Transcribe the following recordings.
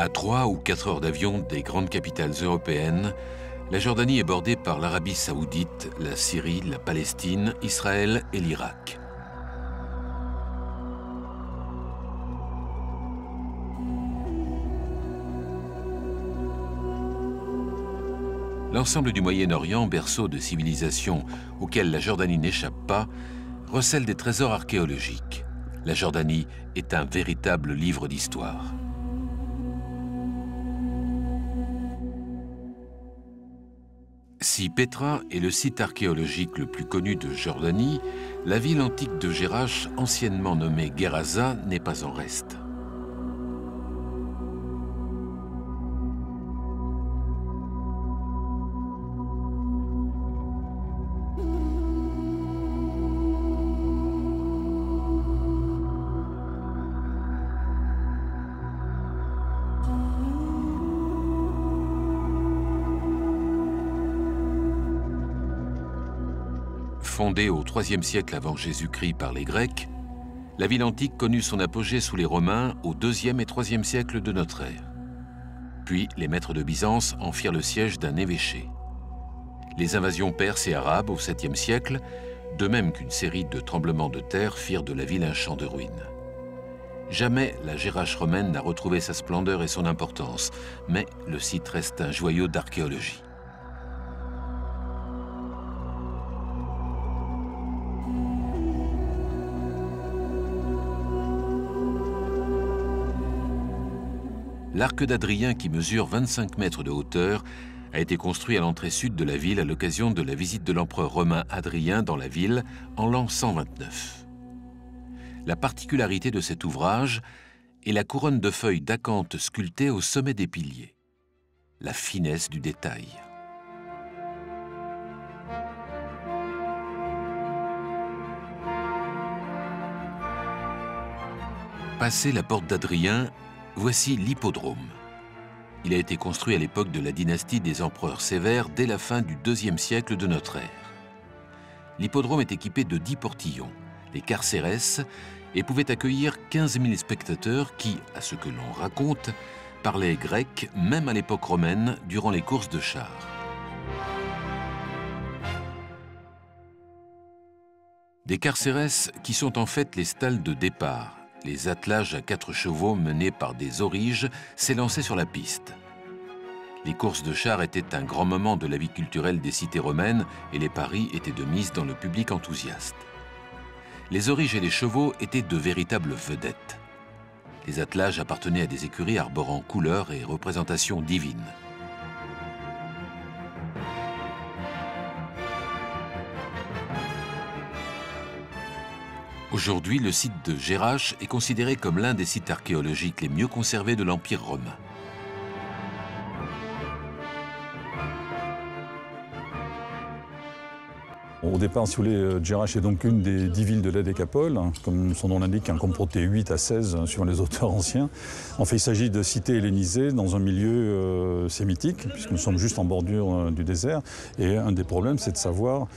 À 3 ou 4 heures d'avion des grandes capitales européennes, la Jordanie est bordée par l'Arabie saoudite, la Syrie, la Palestine, Israël et l'Irak. L'ensemble du Moyen-Orient, berceau de civilisation auquel la Jordanie n'échappe pas, recèle des trésors archéologiques. La Jordanie est un véritable livre d'histoire. Si Petra est le site archéologique le plus connu de Jordanie, la ville antique de Jerash, anciennement nommée Gerasa, n'est pas en reste. Fondée au IIIe siècle avant Jésus-Christ par les Grecs, la ville antique connut son apogée sous les Romains au IIe et IIIe siècle de notre ère. Puis les maîtres de Byzance en firent le siège d'un évêché. Les invasions perses et arabes au 7e siècle, de même qu'une série de tremblements de terre, firent de la ville un champ de ruines. Jamais la Jerash romaine n'a retrouvé sa splendeur et son importance, mais le site reste un joyau d'archéologie. L'arc d'Adrien, qui mesure 25 mètres de hauteur, a été construit à l'entrée sud de la ville à l'occasion de la visite de l'empereur romain Adrien dans la ville en l'an 129. La particularité de cet ouvrage est la couronne de feuilles d'acanthe sculptée au sommet des piliers. La finesse du détail. Passé la porte d'Adrien, voici l'hippodrome. Il a été construit à l'époque de la dynastie des empereurs sévères dès la fin du IIe siècle de notre ère. L'hippodrome est équipé de 10 portillons, les carcérès, et pouvait accueillir 15 000 spectateurs qui, à ce que l'on raconte, parlaient grec même à l'époque romaine durant les courses de chars. Des carcérès qui sont en fait les stalles de départ. Les attelages à 4 chevaux menés par des auriges s'élançaient sur la piste. Les courses de chars étaient un grand moment de la vie culturelle des cités romaines et les paris étaient de mise dans le public enthousiaste. Les auriges et les chevaux étaient de véritables vedettes. Les attelages appartenaient à des écuries arborant couleurs et représentations divines. Aujourd'hui, le site de Jerash est considéré comme l'un des sites archéologiques les mieux conservés de l'Empire romain. Au départ, si vous voulez, Jerash est donc une des 10 villes de la Décapole, comme son nom l'indique, qui en comptait 8 à 16 suivant les auteurs anciens. En fait, il s'agit de cités hellénisées dans un milieu sémitique, puisque nous sommes juste en bordure du désert. Et un des problèmes, c'est de savoir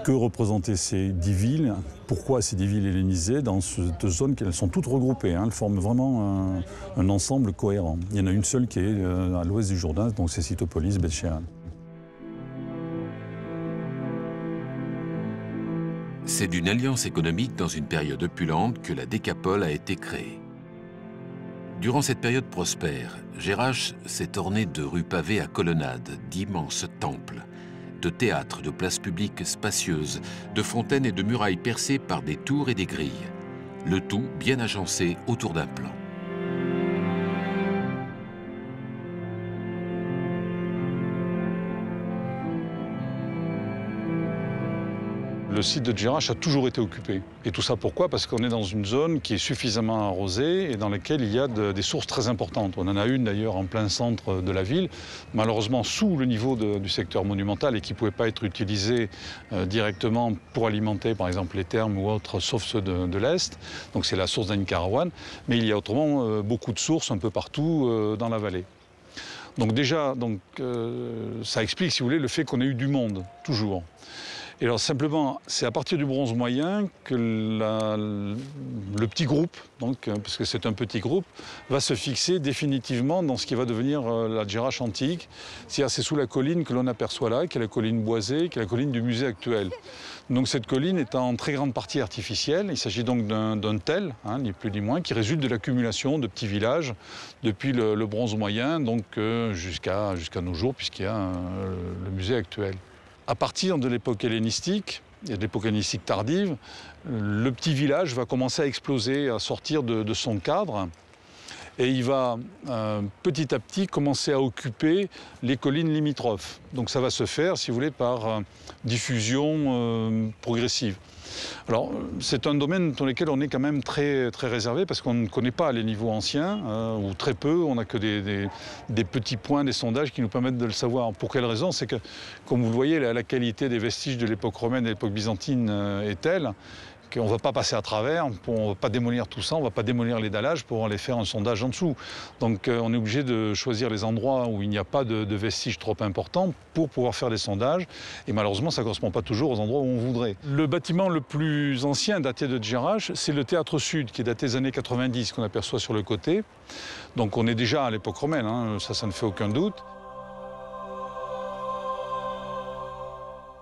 que représentaient ces 10 villes, pourquoi ces 10 villes hellénisées dans cette zone, qu'elles sont toutes regroupées, elles forment vraiment un ensemble cohérent. Il y en a une seule qui est à l'ouest du Jourdain, donc c'est Cytopolis, Beth-Shean. C'est d'une alliance économique dans une période opulente que la Décapole a été créée. Durant cette période prospère, Jerash s'est orné de rues pavées à colonnades, d'immenses temples, de théâtres, de places publiques spacieuses, de fontaines et de murailles percées par des tours et des grilles. Le tout bien agencé autour d'un plan. Le site de Jerash a toujours été occupé. Et tout ça pourquoi? Parce qu'on est dans une zone qui est suffisamment arrosée et dans laquelle il y a des sources très importantes. On en a une d'ailleurs en plein centre de la ville, malheureusement sous le niveau du secteur monumental et qui ne pouvait pas être utilisée directement pour alimenter par exemple les thermes ou autres, sauf ceux de l'Est. Donc c'est la source d'Ain Karawan. Mais il y a autrement beaucoup de sources un peu partout dans la vallée. Donc déjà, ça explique, si vous voulez, le fait qu'on ait eu du monde, toujours. Et alors simplement, c'est à partir du bronze moyen que le petit groupe, donc, parce que c'est un petit groupe, va se fixer définitivement dans ce qui va devenir la Jerash antique. C'est-à-dire c'est sous la colline que l'on aperçoit là, qui est la colline boisée, qui est la colline du musée actuel. Donc cette colline est en très grande partie artificielle. Il s'agit donc d'un tel, ni plus ni moins, qui résulte de l'accumulation de petits villages depuis le bronze moyen, donc jusqu'à nos jours, puisqu'il y a le musée actuel. À partir de l'époque hellénistique, et de l'époque hellénistique tardive, le petit village va commencer à exploser, à sortir de son cadre. Et il va petit à petit commencer à occuper les collines limitrophes. Donc ça va se faire, si vous voulez, par diffusion progressive. Alors c'est un domaine dans lequel on est quand même très réservé parce qu'on ne connaît pas les niveaux anciens, ou très peu. On n'a que des petits points, des sondages qui nous permettent de le savoir. Pour quelle raison? C'est que, comme vous le voyez, la qualité des vestiges de l'époque romaine et de l'époque byzantine est telle qu'on ne va pas passer à travers, on ne va pas démolir tout ça, on ne va pas démolir les dallages pour aller faire un sondage en dessous. Donc on est obligé de choisir les endroits où il n'y a pas de vestiges trop importants pour pouvoir faire des sondages. Et malheureusement, ça ne correspond pas toujours aux endroits où on voudrait. Le bâtiment le plus ancien daté de Jerash, c'est le Théâtre Sud, qui est daté des années 90, qu'on aperçoit sur le côté. Donc on est déjà à l'époque romaine, ça ne fait aucun doute.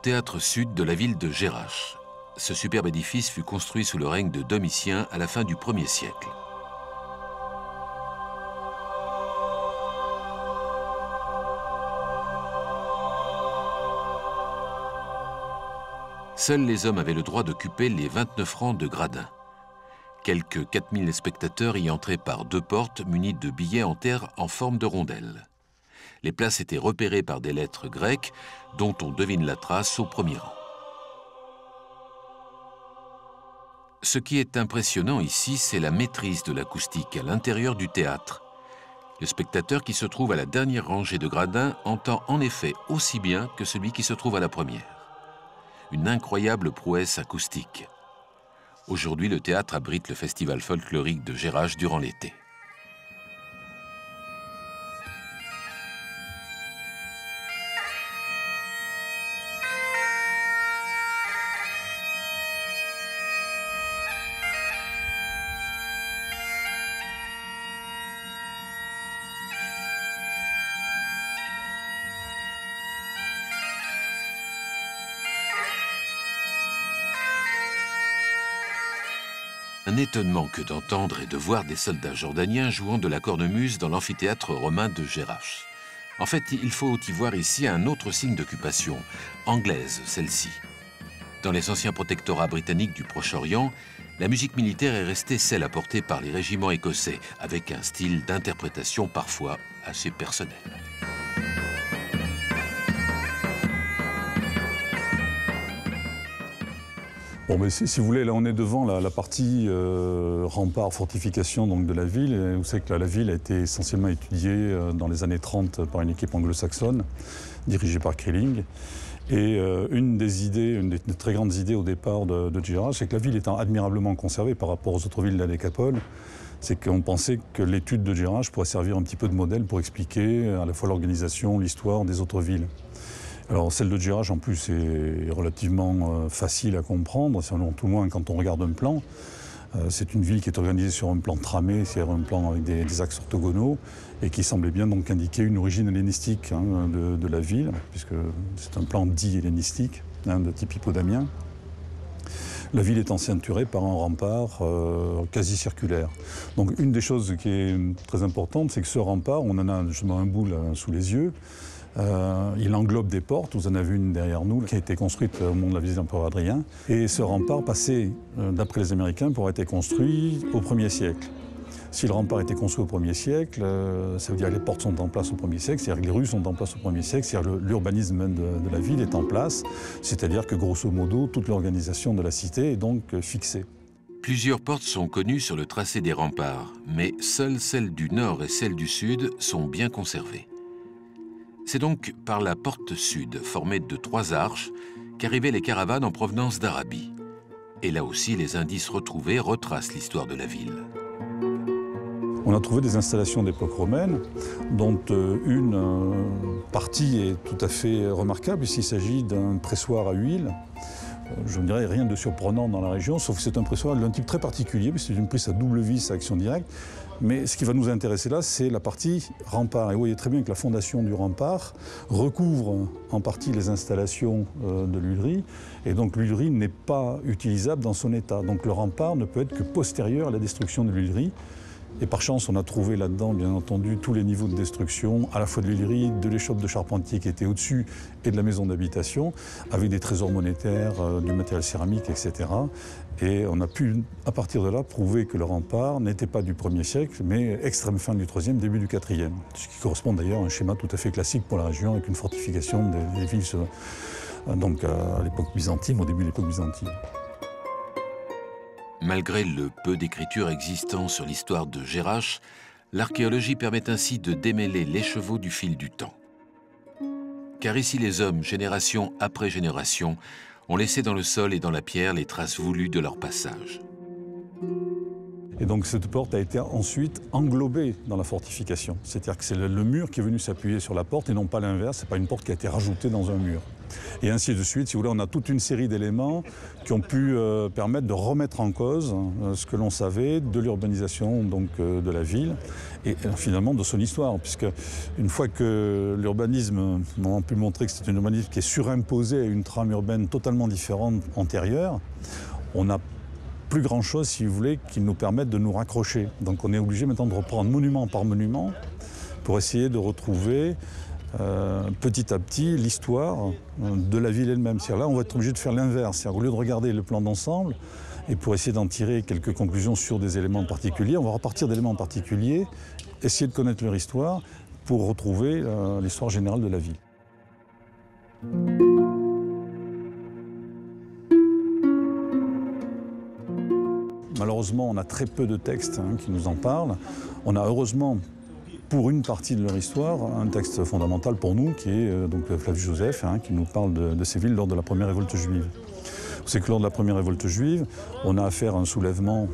Théâtre Sud de la ville de Jerash. Ce superbe édifice fut construit sous le règne de Domitien à la fin du 1er siècle. Seuls les hommes avaient le droit d'occuper les 29 rangs de gradins. Quelques 4000 spectateurs y entraient par 2 portes munies de billets en terre en forme de rondelles. Les places étaient repérées par des lettres grecques dont on devine la trace au premier rang. Ce qui est impressionnant ici, c'est la maîtrise de l'acoustique à l'intérieur du théâtre. Le spectateur qui se trouve à la dernière rangée de gradins entend en effet aussi bien que celui qui se trouve à la première. Une incroyable prouesse acoustique. Aujourd'hui, le théâtre abrite le festival folklorique de Jerash durant l'été. Un étonnement que d'entendre et de voir des soldats jordaniens jouant de la cornemuse dans l'amphithéâtre romain de Jerash. En fait, il faut y voir ici un autre signe d'occupation, anglaise celle-ci. Dans les anciens protectorats britanniques du Proche-Orient, la musique militaire est restée celle apportée par les régiments écossais, avec un style d'interprétation parfois assez personnel. Bon, mais si vous voulez, là on est devant la partie rempart, fortification donc, de la ville. Et vous savez que la ville a été essentiellement étudiée dans les années 30 par une équipe anglo-saxonne, dirigée par Krilling. Et une des très grandes idées au départ de Jerash, c'est que la ville étant admirablement conservée par rapport aux autres villes de la Décapole, c'est qu'on pensait que l'étude de Jerash pourrait servir un petit peu de modèle pour expliquer à la fois l'organisation, l'histoire des autres villes. Alors celle de Jerash en plus est relativement facile à comprendre, tout le moins quand on regarde un plan. C'est une ville qui est organisée sur un plan tramé, c'est-à-dire un plan avec des axes orthogonaux, et qui semblait bien donc indiquer une origine hellénistique de la ville, puisque c'est un plan dit hellénistique, de type hippodamien. La ville est ceinturée par un rempart quasi circulaire. Donc une des choses qui est très importante, c'est que ce rempart, on en a justement un bout là, sous les yeux. Il englobe des portes, vous en avez une derrière nous, qui a été construite au moment de la visite de l'empereur Adrien. Et ce rempart passait, d'après les Américains, pour être construit au 1er siècle. Si le rempart était construit au 1er siècle, ça veut dire que les portes sont en place au 1er siècle, c'est-à-dire que les rues sont en place au 1er siècle, c'est-à-dire que l'urbanisme de la ville est en place, c'est-à-dire que grosso modo, toute l'organisation de la cité est donc fixée. Plusieurs portes sont connues sur le tracé des remparts, mais seules celles du nord et celles du sud sont bien conservées. C'est donc par la porte sud, formée de 3 arches, qu'arrivaient les caravanes en provenance d'Arabie. Et là aussi, les indices retrouvés retracent l'histoire de la ville. on a trouvé des installations d'époque romaine, dont une partie est tout à fait remarquable, puisqu'il s'agit d'un pressoir à huile. Je ne dirais rien de surprenant dans la région, sauf que c'est un pressoir d'un type très particulier, c'est une prise à double vis à action directe. Mais ce qui va nous intéresser là, c'est la partie rempart. Et vous voyez très bien que la fondation du rempart recouvre en partie les installations de l'huilerie. Et donc l'huilerie n'est pas utilisable dans son état. Donc le rempart ne peut être que postérieur à la destruction de l'huilerie. Et par chance, on a trouvé là-dedans, bien entendu, tous les niveaux de destruction, à la fois de l'huilerie, de l'échoppe de charpentier qui était au-dessus et de la maison d'habitation, avec des trésors monétaires, du matériel céramique, etc. Et on a pu, à partir de là, prouver que le rempart n'était pas du 1er siècle, mais extrême fin du 3e, début du 4e. Ce qui correspond d'ailleurs à un schéma tout à fait classique pour la région, avec une fortification des villes donc à l'époque byzantine, au début de l'époque byzantine. Malgré le peu d'écriture existant sur l'histoire de Jerash, l'archéologie permet ainsi de démêler l'écheveau du fil du temps. Car ici, les hommes, génération après génération, ont laissé dans le sol et dans la pierre les traces voulues de leur passage. Et donc cette porte a été ensuite englobée dans la fortification. C'est-à-dire que c'est le mur qui est venu s'appuyer sur la porte et non pas l'inverse. Ce n'est pas une porte qui a été rajoutée dans un mur. Et ainsi de suite, si vous voulez, on a toute une série d'éléments qui ont pu permettre de remettre en cause ce que l'on savait de l'urbanisation de la ville et finalement de son histoire. Puisque une fois que l'urbanisme, on a pu montrer que c'est un urbanisme qui est surimposé à une trame urbaine totalement différente antérieure, on n'a plus grand-chose, si vous voulez, qui nous permette de nous raccrocher. Donc on est obligé maintenant de reprendre monument par monument pour essayer de retrouver petit à petit l'histoire de la ville elle-même. Là, on va être obligé de faire l'inverse. Au lieu de regarder le plan d'ensemble et pour essayer d'en tirer quelques conclusions sur des éléments particuliers, on va repartir d'éléments particuliers, essayer de connaître leur histoire pour retrouver l'histoire générale de la ville. Malheureusement, on a très peu de textes qui nous en parlent. On a heureusement, pour une partie de leur histoire, un texte fondamental pour nous, qui est donc Flavius Josèphe, qui nous parle de ces villes lors de la première révolte juive. C'est que lors de la première révolte juive, on a affaire à un soulèvement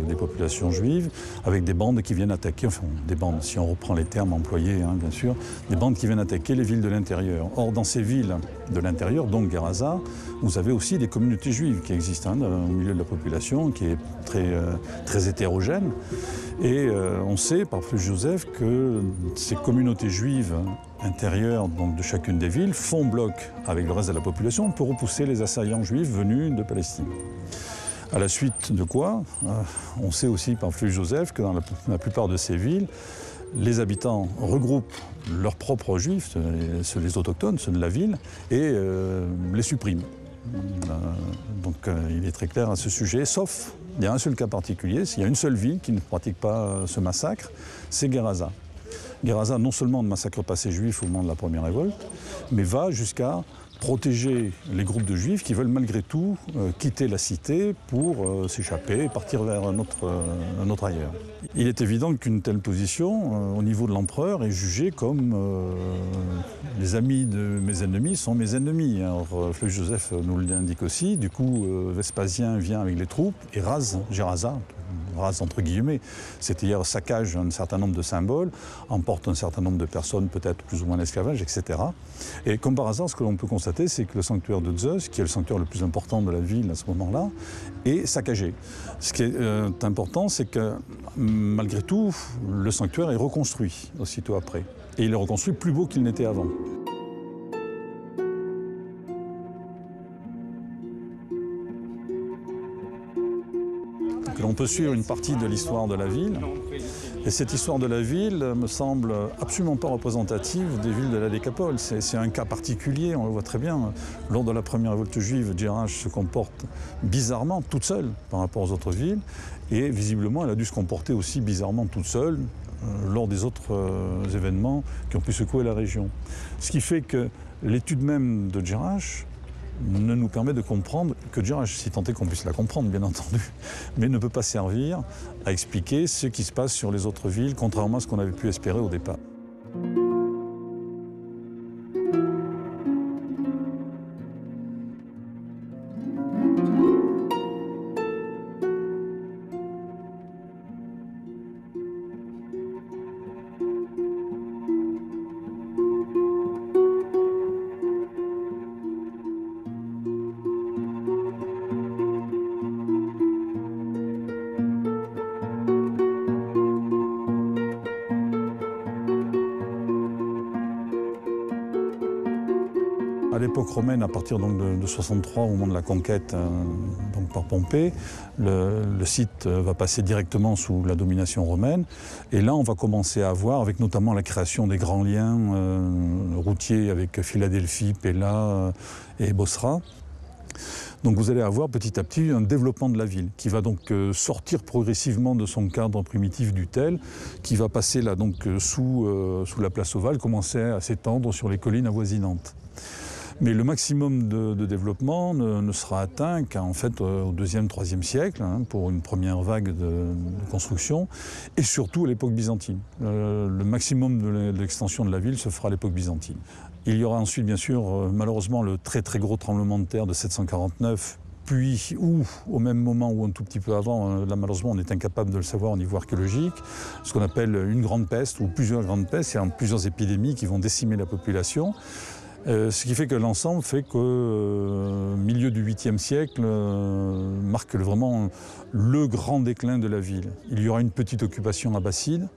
des populations juives, avec des bandes qui viennent attaquer, enfin des bandes, si on reprend les termes employés, bien sûr, des bandes qui viennent attaquer les villes de l'intérieur. Or, dans ces villes de l'intérieur, donc Gerasa, vous avez aussi des communautés juives qui existent au milieu de la population, qui est très hétérogène. Et on sait par Flavius Josèphe que ces communautés juives intérieures de chacune des villes font bloc avec le reste de la population pour repousser les assaillants juifs venus de Palestine. À la suite de quoi, on sait aussi par Flavius Josèphe que dans la plupart de ces villes, les habitants regroupent leurs propres juifs, les autochtones, ceux de la ville, et les suppriment. Donc il est très clair à ce sujet, sauf, il y a un seul cas particulier, il y a une seule ville qui ne pratique pas ce massacre, c'est Gerasa. Gerasa non seulement ne massacre pas ses juifs au moment de la première révolte, mais va jusqu'à protéger les groupes de juifs qui veulent malgré tout quitter la cité pour s'échapper et partir vers un autre ailleurs. Il est évident qu'une telle position, au niveau de l'empereur, est jugée comme les amis de mes ennemis sont mes ennemis. Alors Flavius Josèphe nous l'indique aussi. Du coup, Vespasien vient avec les troupes et rase Gerasa. Rase entre guillemets, c'est-à-dire saccage un certain nombre de symboles, emporte un certain nombre de personnes, peut-être plus ou moins en esclavage, etc. Et comme par hasard, ce que l'on peut constater, c'est que le sanctuaire de Zeus, qui est le sanctuaire le plus important de la ville à ce moment-là, est saccagé. Ce qui est important, c'est que malgré tout, le sanctuaire est reconstruit aussitôt après. Et il est reconstruit plus beau qu'il n'était avant. On peut suivre une partie de l'histoire de la ville. Et cette histoire de la ville me semble absolument pas représentative des villes de la Décapole. C'est un cas particulier, on le voit très bien. Lors de la première révolte juive, Jerash se comporte bizarrement toute seule par rapport aux autres villes. Et visiblement, elle a dû se comporter aussi bizarrement toute seule lors des autres événements qui ont pu secouer la région. Ce qui fait que l'étude même de Jerash ne nous permet de comprendre que Jerash, si tant est qu'on puisse la comprendre bien entendu, mais ne peut pas servir à expliquer ce qui se passe sur les autres villes, contrairement à ce qu'on avait pu espérer au départ. À l'époque romaine, à partir donc de 63, au moment de la conquête donc par Pompée, le site va passer directement sous la domination romaine. Et là, on va commencer à avoir, avec notamment la création des grands liens routiers avec Philadelphie, Pella et Bosra. Donc vous allez avoir petit à petit un développement de la ville qui va donc sortir progressivement de son cadre primitif du tel, qui va passer là donc sous la place ovale, commencer à s'étendre sur les collines avoisinantes. Mais le maximum de développement ne sera atteint qu'en fait au 2e, 3e siècle, pour une première vague de construction, et surtout à l'époque byzantine. Le maximum de l'extension de la ville se fera à l'époque byzantine. Il y aura ensuite, bien sûr, malheureusement, le très très gros tremblement de terre de 749, puis, ou au même moment ou un tout petit peu avant, là malheureusement on est incapable de le savoir au niveau archéologique, ce qu'on appelle une grande peste ou plusieurs grandes pestes, il y a plusieurs épidémies qui vont décimer la population. Ce qui fait que l'ensemble fait que milieu du 8e siècle marque vraiment le grand déclin de la ville. Il y aura une petite occupation abbasside,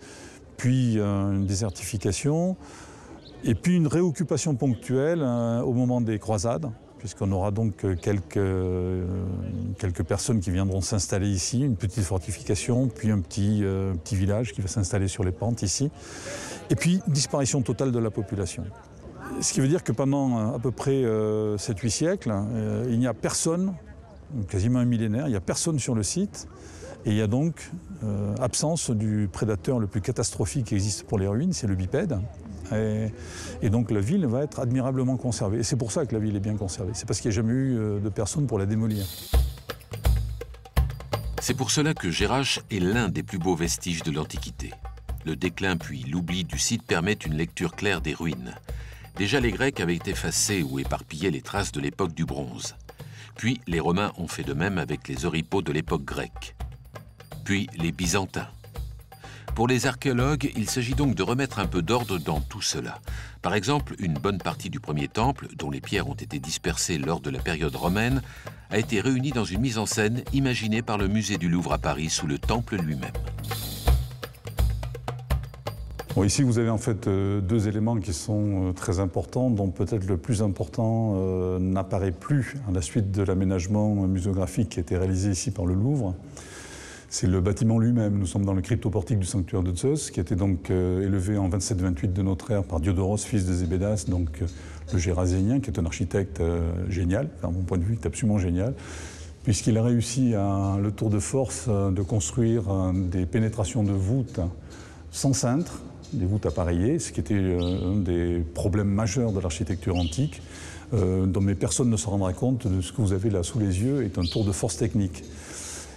puis une désertification, et puis une réoccupation ponctuelle au moment des croisades, puisqu'on aura donc quelques personnes qui viendront s'installer ici, une petite fortification, puis un petit village qui va s'installer sur les pentes ici, et puis disparition totale de la population. Ce qui veut dire que pendant à peu près 7-8 siècles, il n'y a personne, quasiment un millénaire, il n'y a personne sur le site. Et il y a donc absence du prédateur le plus catastrophique qui existe pour les ruines, c'est le bipède. Et donc la ville va être admirablement conservée. Et c'est pour ça que la ville est bien conservée. C'est parce qu'il n'y a jamais eu de personne pour la démolir. C'est pour cela que Jerash est l'un des plus beaux vestiges de l'Antiquité. Le déclin puis l'oubli du site permettent une lecture claire des ruines. Déjà, les Grecs avaient effacé ou éparpillé les traces de l'époque du bronze. Puis, les Romains ont fait de même avec les oripeaux de l'époque grecque. Puis, les Byzantins. Pour les archéologues, il s'agit donc de remettre un peu d'ordre dans tout cela. Par exemple, une bonne partie du premier temple, dont les pierres ont été dispersées lors de la période romaine, a été réunie dans une mise en scène imaginée par le musée du Louvre à Paris sous le temple lui-même. Bon, ici, vous avez en fait deux éléments qui sont très importants, dont peut-être le plus important n'apparaît plus à la suite de l'aménagement muséographique qui a été réalisé ici par le Louvre. C'est le bâtiment lui-même. Nous sommes dans le cryptoportique du sanctuaire de Zeus, qui a été donc élevé en 27-28 de notre ère par Diodoros, fils de Zébédas, donc le Gérasénien, qui est un architecte génial, à mon point de vue, il est absolument génial, puisqu'il a réussi à le tour de force de construire des pénétrations de voûtes sans cintre, des voûtes appareillées, ce qui était un des problèmes majeurs de l'architecture antique, dont mais personne ne se rendra compte de ce que vous avez là sous les yeux est un tour de force technique.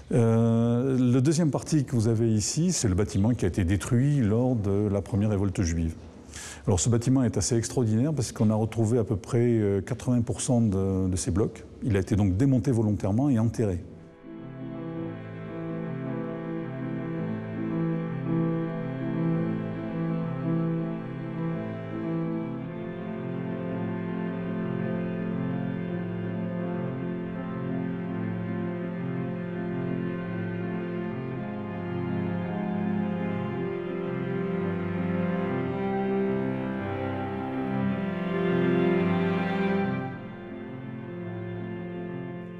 Le deuxième partie que vous avez ici, c'est le bâtiment qui a été détruit lors de la première révolte juive. Alors ce bâtiment est assez extraordinaire parce qu'on a retrouvé à peu près 80% de ces blocs. Il a été donc démonté volontairement et enterré.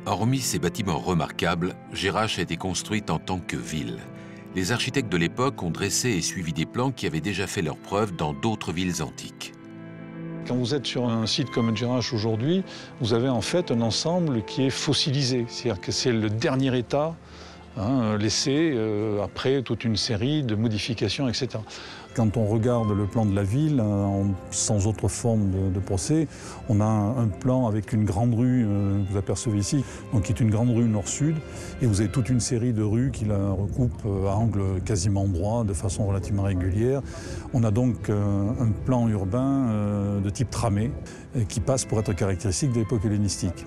Hormis ces bâtiments remarquables, Jerash a été construite en tant que ville. Les architectes de l'époque ont dressé et suivi des plans qui avaient déjà fait leurs preuves dans d'autres villes antiques. Quand vous êtes sur un site comme Jerash aujourd'hui, vous avez en fait un ensemble qui est fossilisé. C'est-à-dire que c'est le dernier état laissé après toute une série de modifications, etc. Quand on regarde le plan de la ville, sans autre forme de procès, on a un plan avec une grande rue, que vous apercevez ici, donc qui est une grande rue nord-sud, et vous avez toute une série de rues qui la recoupent à angle quasiment droit, de façon relativement régulière. On a donc un plan urbain de type tramé, qui passe pour être caractéristique de l'époque hellénistique.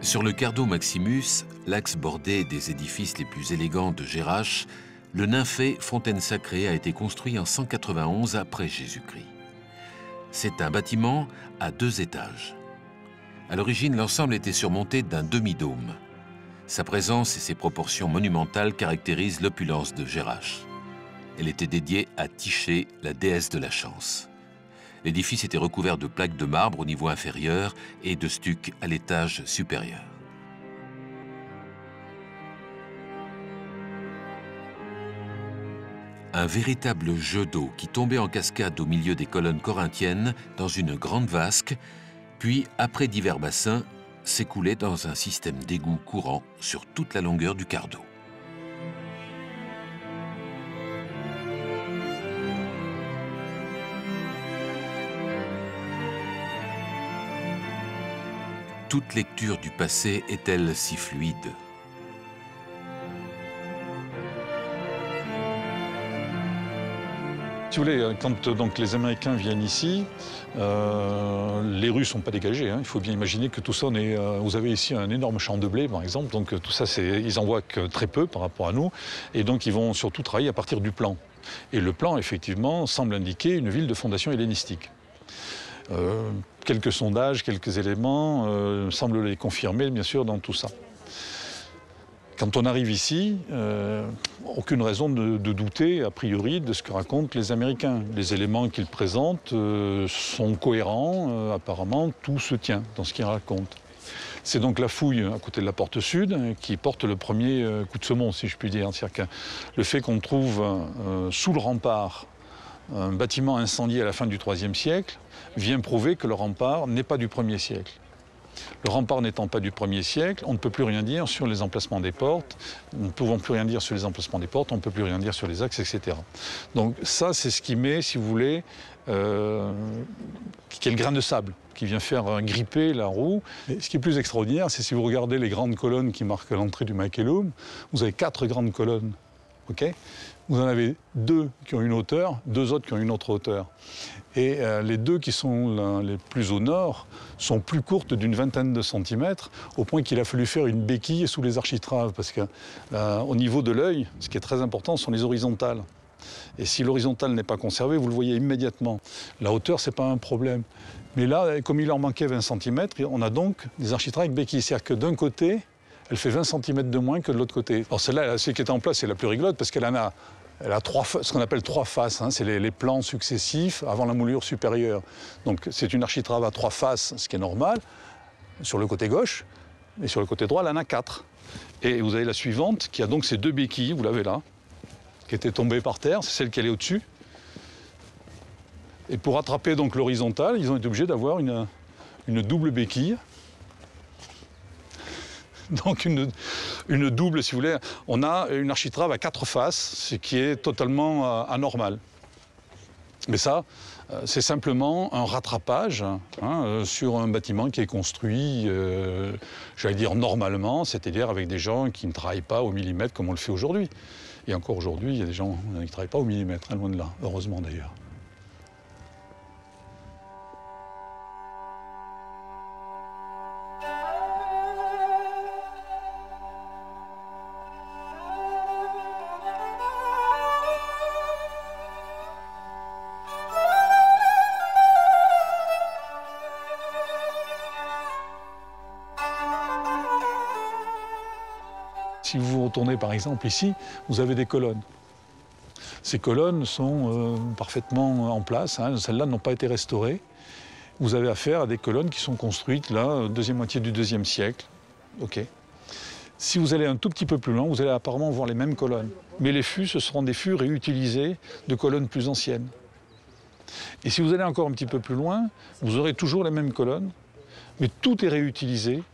Sur le Cardo Maximus, l'axe bordé des édifices les plus élégants de Jerash, le nymphée Fontaine Sacrée a été construit en 191 après Jésus-Christ. C'est un bâtiment à 2 étages. À l'origine, l'ensemble était surmonté d'un demi-dôme. Sa présence et ses proportions monumentales caractérisent l'opulence de Jerash. Elle était dédiée à Tyché, la déesse de la chance. L'édifice était recouvert de plaques de marbre au niveau inférieur et de stuc à l'étage supérieur. Un véritable jet d'eau qui tombait en cascade au milieu des colonnes corinthiennes dans une grande vasque, puis, après divers bassins, s'écoulait dans un système d'égouts courant sur toute la longueur du quart d'eau. Toute lecture du passé est-elle si fluide ? Si vous voulez, quand donc, les Américains viennent ici, les rues ne sont pas dégagées. Hein. Il faut bien imaginer que tout ça, vous avez ici un énorme champ de blé, par exemple. Donc tout ça, ils en voient que très peu par rapport à nous. Et donc ils vont surtout travailler à partir du plan. Et le plan, effectivement, semble indiquer une ville de fondation hellénistique. Quelques sondages, quelques éléments semblent les confirmer, bien sûr, dans tout ça. Quand on arrive ici, aucune raison de douter, a priori, de ce que racontent les Américains. Les éléments qu'ils présentent sont cohérents, apparemment, tout se tient dans ce qu'ils racontent. C'est donc la fouille à côté de la porte sud qui porte le premier coup de semonce, si je puis dire. C'est-à-dire que le fait qu'on trouve sous le rempart un bâtiment incendié à la fin du IIIe siècle vient prouver que le rempart n'est pas du 1er siècle. Le rempart n'étant pas du 1er siècle, on ne peut plus rien dire sur les emplacements des portes. Nous ne pouvons plus rien dire sur les emplacements des portes, on ne peut plus rien dire sur les axes, etc. Donc ça, c'est ce qui met, si vous voulez, qui est le grain de sable, qui vient faire gripper la roue. Et ce qui est plus extraordinaire, c'est si vous regardez les grandes colonnes qui marquent l'entrée du Macellum, vous avez 4 grandes colonnes. Okay, vous en avez 2 qui ont une hauteur, 2 autres qui ont une autre hauteur. Et les 2 qui sont les plus au nord sont plus courtes d'une vingtaine de centimètres, au point qu'il a fallu faire une béquille sous les architraves, parce qu'au niveau de l'œil, ce qui est très important, sont les horizontales. Et si l'horizontale n'est pas conservée, vous le voyez immédiatement. La hauteur, ce n'est pas un problème. Mais là, comme il en manquait 20 cm, on a donc des architraves avec béquille. C'est-à-dire que d'un côté, elle fait 20 cm de moins que de l'autre côté. Alors celle-là, celle qui est en place, c'est la plus rigolote parce qu'elle a ce qu'on appelle 3 faces. Hein, c'est les plans successifs avant la moulure supérieure. Donc c'est une architrave à 3 faces, ce qui est normal, sur le côté gauche. Et sur le côté droit, elle en a 4. Et vous avez la suivante, qui a donc ces 2 béquilles, vous l'avez là, qui étaient tombées par terre, c'est celle qui est au-dessus. Et pour attraper donc l'horizontale, ils ont été obligés d'avoir une double béquille. Donc une double, si vous voulez. On a une architrave à 4 faces, ce qui est totalement anormal. Mais ça, c'est simplement un rattrapage sur un bâtiment qui est construit, j'allais dire normalement, c'est-à-dire avec des gens qui ne travaillent pas au millimètre comme on le fait aujourd'hui. Et encore aujourd'hui, il y a des gens qui ne travaillent pas au millimètre, loin de là, heureusement d'ailleurs. Si vous retournez par exemple ici, vous avez des colonnes. Ces colonnes sont parfaitement en place, hein. Celles-là n'ont pas été restaurées. Vous avez affaire à des colonnes qui sont construites là, deuxième moitié du IIe siècle. Okay. Si vous allez un tout petit peu plus loin, vous allez apparemment voir les mêmes colonnes. Mais les fûts, ce seront des fûts réutilisés de colonnes plus anciennes. Et si vous allez encore un petit peu plus loin, vous aurez toujours les mêmes colonnes, mais tout est réutilisé,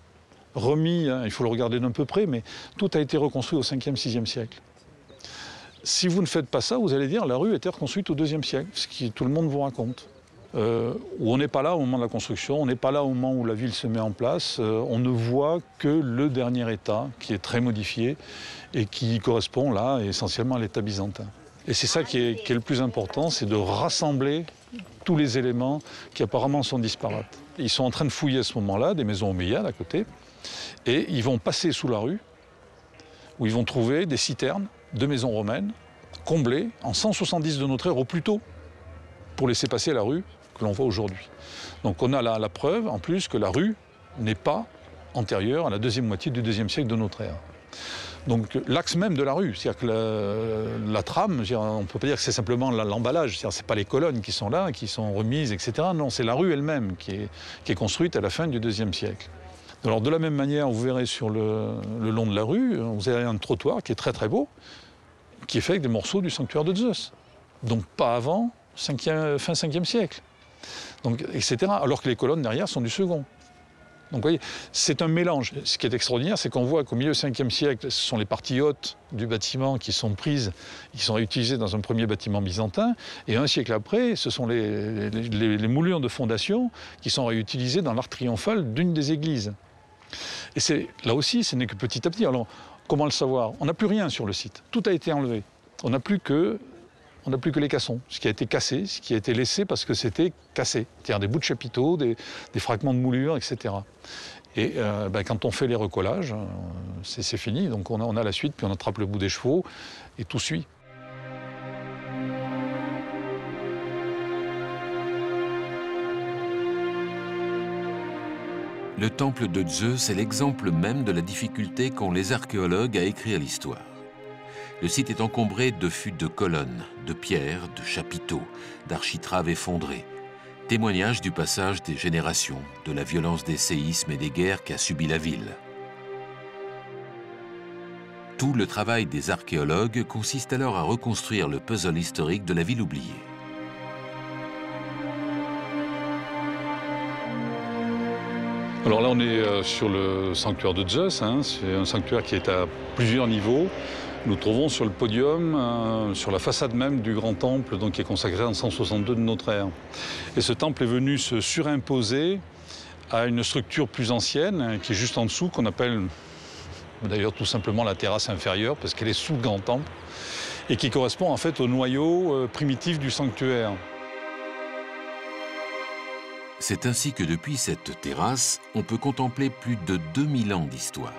remis, hein, il faut le regarder d'un peu près, mais tout a été reconstruit au 5e, 6e siècle. Si vous ne faites pas ça, vous allez dire la rue était reconstruite au 2e siècle, ce que tout le monde vous raconte. Où on n'est pas là au moment de la construction, on n'est pas là au moment où la ville se met en place, on ne voit que le dernier état qui est très modifié et qui correspond là essentiellement à l'état byzantin. Et c'est ça qui est le plus important, c'est de rassembler tous les éléments qui apparemment sont disparates. Ils sont en train de fouiller à ce moment-là des maisons omeyyades à côté et ils vont passer sous la rue où ils vont trouver des citernes de maisons romaines comblées en 170 de notre ère au plus tôt pour laisser passer la rue que l'on voit aujourd'hui. Donc on a la preuve en plus que la rue n'est pas antérieure à la deuxième moitié du IIe siècle de notre ère. Donc l'axe même de la rue, c'est-à-dire que la trame, on ne peut pas dire que c'est simplement l'emballage, c'est-à-dire c'est pas les colonnes qui sont là, qui sont remises, etc. Non, c'est la rue elle-même qui est construite à la fin du IIe siècle. Alors de la même manière, vous verrez sur le long de la rue, vous avez un trottoir qui est très très beau, qui est fait avec des morceaux du sanctuaire de Zeus. Donc pas avant fin 5e siècle, donc, etc. Alors que les colonnes derrière sont du second. Donc vous voyez, c'est un mélange. Ce qui est extraordinaire, c'est qu'on voit qu'au milieu du 5e siècle, ce sont les parties hautes du bâtiment qui sont prises, qui sont réutilisées dans un premier bâtiment byzantin, et un siècle après, ce sont les moulures de fondation qui sont réutilisées dans l'arc triomphal d'une des églises. Et là aussi, ce n'est que petit à petit. Alors, comment le savoir? On n'a plus rien sur le site. Tout a été enlevé. On n'a plus que les cassons, ce qui a été cassé, ce qui a été laissé parce que c'était cassé. C'est-à-dire des bouts de chapiteaux, des fragments de moulures, etc. Et quand on fait les recollages, c'est fini. Donc on a la suite, puis on attrape le bout des chevaux, et tout suit. Le temple de Zeus est l'exemple même de la difficulté qu'ont les archéologues à écrire l'histoire. Le site est encombré de fuites de colonnes, de pierres, de chapiteaux, d'architraves effondrés. Témoignage du passage des générations, de la violence des séismes et des guerres qu'a subi la ville. Tout le travail des archéologues consiste alors à reconstruire le puzzle historique de la ville oubliée. Alors là, on est sur le sanctuaire de Zeus. C'est un sanctuaire qui est à plusieurs niveaux. Nous trouvons sur le podium, sur la façade même du grand temple, donc, qui est consacré en 162 de notre ère. Et ce temple est venu se surimposer à une structure plus ancienne, qui est juste en dessous, qu'on appelle d'ailleurs tout simplement la terrasse inférieure, parce qu'elle est sous le grand temple, et qui correspond en fait au noyau primitif du sanctuaire. C'est ainsi que depuis cette terrasse, on peut contempler plus de 2000 ans d'histoire.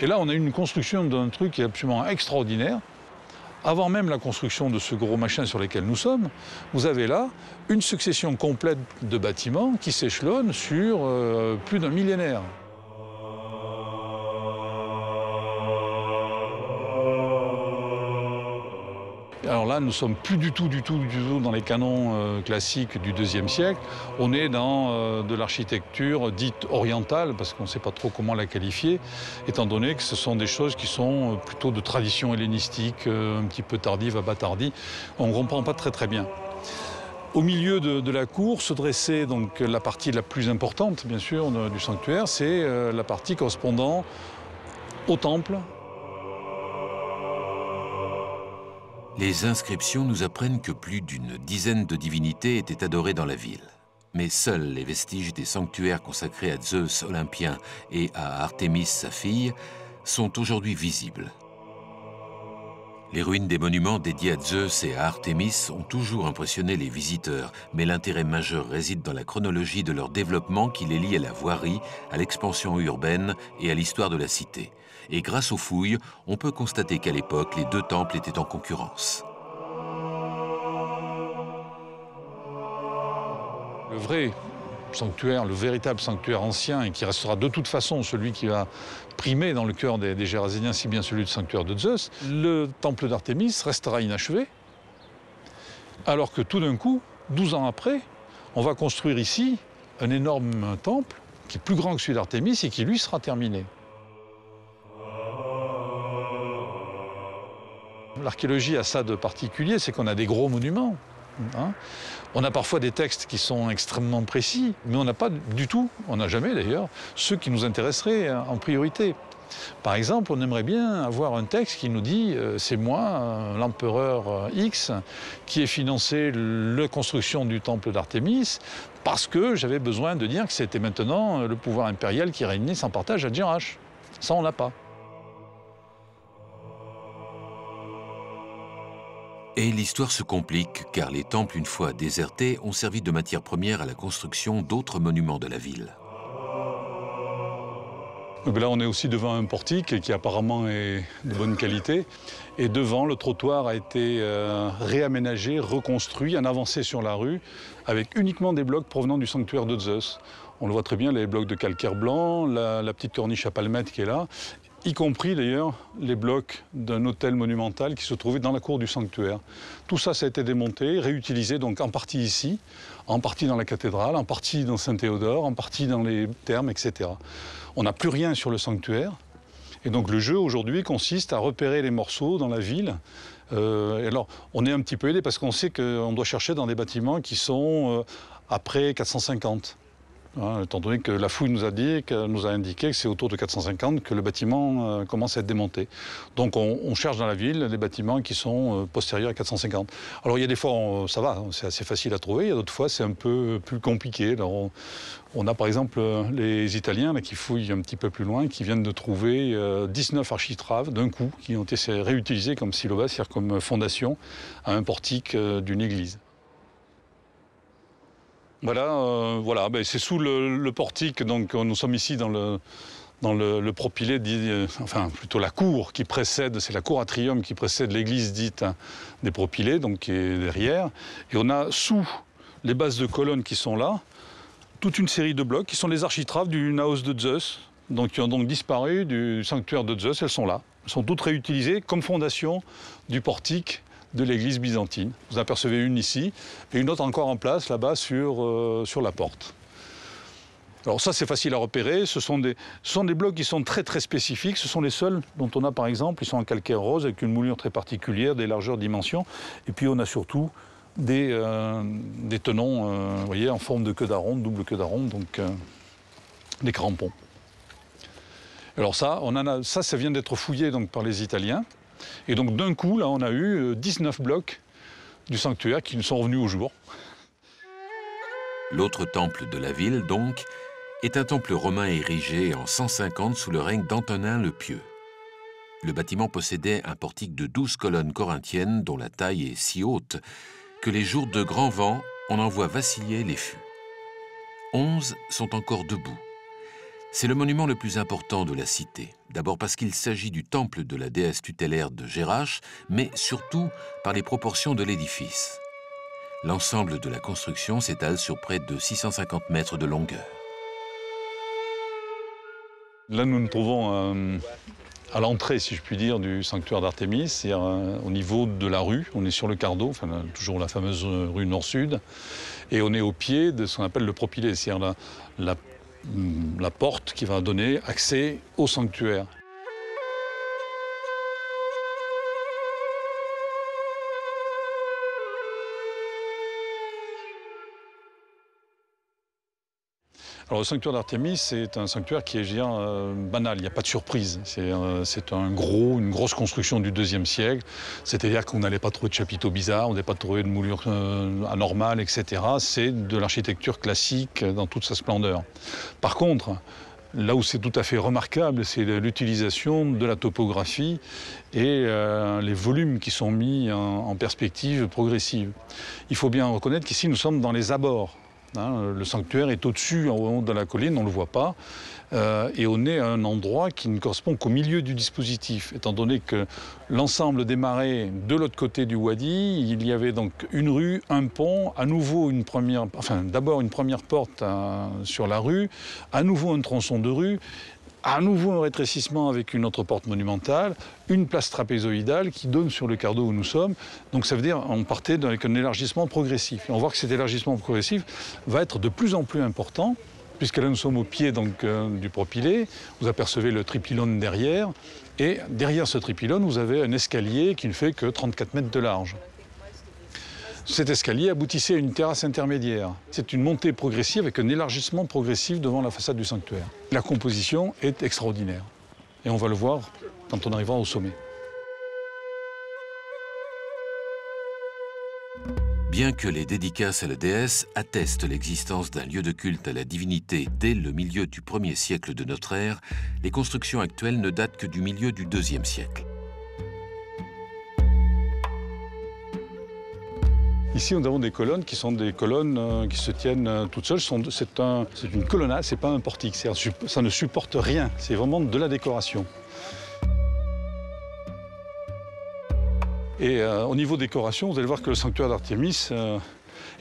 Et là, on a une construction d'un truc qui est absolument extraordinaire. Avant même la construction de ce gros machin sur lequel nous sommes, vous avez là une succession complète de bâtiments qui s'échelonnent sur plus d'un millénaire. Alors là, nous ne sommes plus du tout dans les canons classiques du IIe siècle. On est dans de l'architecture dite orientale, parce qu'on ne sait pas trop comment la qualifier, étant donné que ce sont des choses qui sont plutôt de tradition hellénistique, un petit peu tardive, abattardive. On ne comprend pas très bien. Au milieu de la cour se dressait donc la partie la plus importante, bien sûr, du sanctuaire, c'est la partie correspondant au temple. Les inscriptions nous apprennent que plus d'une dizaine de divinités étaient adorées dans la ville. Mais seuls les vestiges des sanctuaires consacrés à Zeus Olympien et à Artémis, sa fille, sont aujourd'hui visibles. Les ruines des monuments dédiés à Zeus et à Artémis ont toujours impressionné les visiteurs, mais l'intérêt majeur réside dans la chronologie de leur développement qui les lie à la voirie, à l'expansion urbaine et à l'histoire de la cité. Et grâce aux fouilles, on peut constater qu'à l'époque, les deux temples étaient en concurrence. Le vrai sanctuaire, le véritable sanctuaire ancien, et qui restera de toute façon celui qui va primer dans le cœur des Géraséniens, si bien celui du sanctuaire de Zeus, le temple d'Artémis restera inachevé, alors que tout d'un coup, 12 ans après, on va construire ici un énorme temple qui est plus grand que celui d'Artémis et qui, lui, sera terminé. L'archéologie a ça de particulier, c'est qu'on a des gros monuments. On a parfois des textes qui sont extrêmement précis, mais on n'a pas du tout, on n'a jamais d'ailleurs, ceux qui nous intéresseraient en priorité. Par exemple, on aimerait bien avoir un texte qui nous dit « c'est moi, l'empereur X, qui ai financé la construction du temple d'Artémis parce que j'avais besoin de dire que c'était maintenant le pouvoir impérial qui régnait sans partage à Djerash ». Ça, on l'a pas. Et l'histoire se complique, car les temples, une fois désertés, ont servi de matière première à la construction d'autres monuments de la ville. Donc là, on est aussi devant un portique qui apparemment est de bonne qualité. Et devant, le trottoir a été réaménagé, reconstruit, en avancé sur la rue, avec uniquement des blocs provenant du sanctuaire de Zeus. On le voit très bien, les blocs de calcaire blanc, la petite corniche à palmettes qui est là, y compris d'ailleurs les blocs d'un hôtel monumental qui se trouvait dans la cour du sanctuaire. Tout ça, ça a été démonté, réutilisé donc en partie ici, en partie dans la cathédrale, en partie dans Saint-Théodore, en partie dans les thermes, etc. On n'a plus rien sur le sanctuaire. Et donc le jeu aujourd'hui consiste à repérer les morceaux dans la ville. Et alors on est un petit peu aidé parce qu'on sait qu'on doit chercher dans des bâtiments qui sont après 450. Hein, étant donné que la fouille nous a indiqué que c'est autour de 450 que le bâtiment commence à être démonté. Donc on cherche dans la ville des bâtiments qui sont postérieurs à 450. Alors il y a des fois, ça va, c'est assez facile à trouver, il y a d'autres fois c'est un peu plus compliqué. Alors, on a par exemple les Italiens là, qui fouillent un petit peu plus loin, qui viennent de trouver 19 architraves d'un coup, qui ont été réutilisés comme silobas, c'est-à-dire comme fondation à un portique d'une église. Voilà, ben c'est sous le portique, donc nous sommes ici dans le propylée, enfin plutôt la cour qui précède, c'est la cour atrium qui précède l'église dite des propylées, donc qui est derrière. Et on a sous les bases de colonnes qui sont là, toute une série de blocs qui sont les architraves du naos de Zeus, donc qui ont donc disparu du sanctuaire de Zeus, elles sont là. Elles sont toutes réutilisées comme fondation du portique de l'église byzantine. Vous apercevez une ici et une autre encore en place là-bas sur la porte. Alors ça c'est facile à repérer, ce sont des blocs qui sont très très spécifiques, ce sont les seuls dont on a par exemple, ils sont en calcaire rose avec une moulure très particulière, des largeurs, dimensions, et puis on a surtout des tenons vous voyez, en forme de queue d'aronde, double queue d'aronde, donc des crampons. Alors ça vient d'être fouillé donc, par les Italiens. Et donc d'un coup, là, on a eu 19 blocs du sanctuaire qui nous sont revenus au jour. L'autre temple de la ville, donc, est un temple romain érigé en 150 sous le règne d'Antonin le Pieux. Le bâtiment possédait un portique de 12 colonnes corinthiennes dont la taille est si haute que les jours de grand vent, on en voit vaciller les fûts. 11 sont encore debout. C'est le monument le plus important de la cité, d'abord parce qu'il s'agit du temple de la déesse tutélaire de Gérache, mais surtout par les proportions de l'édifice. L'ensemble de la construction s'étale sur près de 650 mètres de longueur. Là, nous nous trouvons à l'entrée, si je puis dire, du sanctuaire d'Artémis, c'est-à-dire au niveau de la rue. On est sur le cardo, enfin, toujours la fameuse rue nord-sud, et on est au pied de ce qu'on appelle le propylée, c'est-à-dire la porte qui va donner accès au sanctuaire. Alors, le sanctuaire d'Artémis, c'est un sanctuaire qui est, je veux dire, banal, il n'y a pas de surprise. C'est une grosse construction du IIe siècle, c'est-à-dire qu'on n'allait pas trouver de chapiteaux bizarres, on n'allait pas trouver de moulures anormales, etc. C'est de l'architecture classique dans toute sa splendeur. Par contre, là où c'est tout à fait remarquable, c'est l'utilisation de la topographie et les volumes qui sont mis en perspective progressive. Il faut bien reconnaître qu'ici, nous sommes dans les abords. Hein, le sanctuaire est au-dessus, en haut de la colline, on ne le voit pas. Et on est à un endroit qui ne correspond qu'au milieu du dispositif, étant donné que l'ensemble des marais de l'autre côté du Wadi, il y avait donc une rue, un pont, à nouveau d'abord une première porte sur la rue, à nouveau un tronçon de rue, à nouveau un rétrécissement avec une autre porte monumentale, une place trapézoïdale qui donne sur le cardo où nous sommes. Donc ça veut dire qu'on partait avec un élargissement progressif. Et on voit que cet élargissement progressif va être de plus en plus important, puisque là nous sommes au pied donc, du propylée. Vous apercevez le tripylône derrière, et derrière ce tripylône, vous avez un escalier qui ne fait que 34 mètres de large. Cet escalier aboutissait à une terrasse intermédiaire. C'est une montée progressive avec un élargissement progressif devant la façade du sanctuaire. La composition est extraordinaire. Et on va le voir quand on arrivera au sommet. Bien que les dédicaces à la déesse attestent l'existence d'un lieu de culte à la divinité dès le milieu du 1er siècle de notre ère, les constructions actuelles ne datent que du milieu du 2e siècle. Ici, nous avons des colonnes qui sont des colonnes qui se tiennent toutes seules. C'est une colonnade, c'est pas un portique. Ça ne supporte rien. C'est vraiment de la décoration. Et au niveau décoration, vous allez voir que le sanctuaire d'Artémis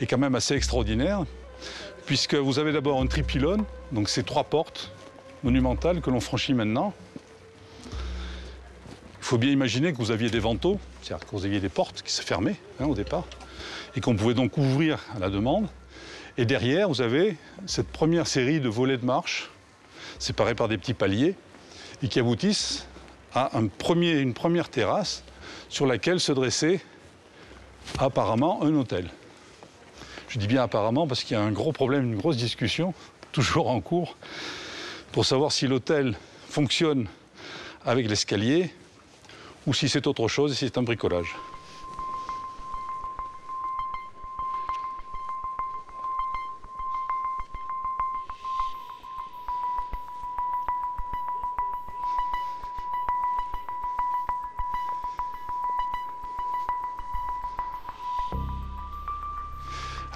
est quand même assez extraordinaire, puisque vous avez d'abord un tripylône, donc ces 3 portes monumentales que l'on franchit maintenant. Il faut bien imaginer que vous aviez des vantaux, c'est-à-dire que vous aviez des portes qui se fermaient au départ, et qu'on pouvait donc ouvrir à la demande. Et derrière, vous avez cette première série de volets de marche, séparés par des petits paliers, et qui aboutissent à une première terrasse sur laquelle se dressait apparemment un hôtel. Je dis bien apparemment parce qu'il y a un gros problème, une grosse discussion, toujours en cours, pour savoir si l'hôtel fonctionne avec l'escalier ou si c'est autre chose et si c'est un bricolage.